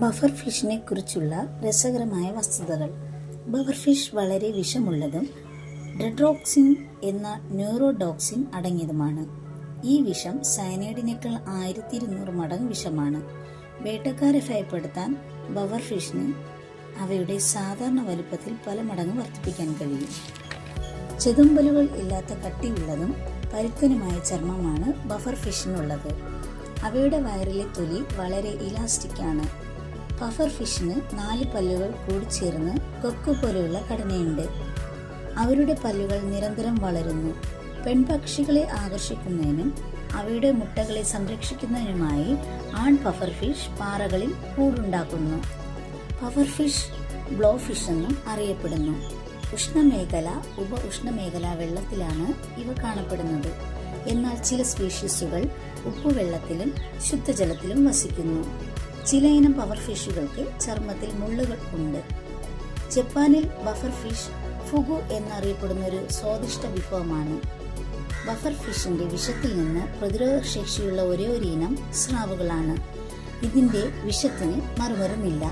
Buffer ഫിഷിനെ കുറിച്ചുള്ള രസകരമായ വസ്തുതകൾ. ബഫർ ഫിഷ് വളരെ വിഷമുള്ളതും ഡ്രെഡ്രോക്സിൻ എന്ന ന്യൂറോഡോക്സിൻ അടങ്ങിയതുമാണ്. ഈ വിഷം സയനൈഡിനേക്കാൾ 1200 മടങ്ങ് വിഷമാണ്. വേട്ടക്കാരെ ഭയപ്പെടുത്താൻ ബഫർ ഫിഷിന് അവയുടെ സാധാരണ വലുപ്പത്തിൽ പല മടങ്ങ് വർദ്ധിപ്പിക്കാൻ കഴിയും. ചെതുമ്പലുകൾ ഇല്ലാത്ത കട്ടിയുള്ളതും പരുക്കനുമായ ചർമ്മമാണ് ബഫർ ഫിഷിനുള്ളത്. അവയുടെ വയറിലെ തൊലി വളരെ ഇലാസ്റ്റിക് ആണ്. ബഫർ ഫിഷിന് 4 പല്ലുകൾ കൂടിച്ചേർന്ന് കൊക്ക് പോലെയുള്ള ഘടനയുണ്ട്. അവരുടെ പല്ലുകൾ നിരന്തരം വളരുന്നു. പെൺപക്ഷികളെ ആകർഷിക്കുന്നതിനും അവയുടെ മുട്ടകളെ സംരക്ഷിക്കുന്നതിനുമായി ആൺ ബഫർ ഫിഷ് പാറകളിൽ കൂടുണ്ടാക്കുന്നു. ബഫർ ഫിഷ് ബ്ലോ ഫിഷ് എന്നും അറിയപ്പെടുന്നു. ഉഷ്ണമേഖല, ഉപ ഉഷ്ണമേഖല വെള്ളത്തിലാണ് ഇവ കാണപ്പെടുന്നത്. എന്നാൽ ചില സ്പീഷീസുകൾ ഉപ്പുവെള്ളത്തിലും ശുദ്ധജലത്തിലും വസിക്കുന്നു. ചില ഇനം ബഫർ ഫിഷുകൾക്ക് ചർമ്മത്തിൽ മുള്ളുകൾ ഉണ്ട്. ജപ്പാനിൽ ബഫർ ഫിഷ് ഫുഗു എന്നറിയപ്പെടുന്ന ഒരു സ്വാദിഷ്ട വിഭവമാണ്. ബഫർ ഫിഷിന്റെ വിഷത്തിൽ നിന്ന് പ്രതിരോധ ശേഷിയുള്ള ഒരേ ഒരു ഇനം സ്രാവുകളാണ്. ഇതിന്റെ വിഷത്തിന് മറുമരുന്നില്ല.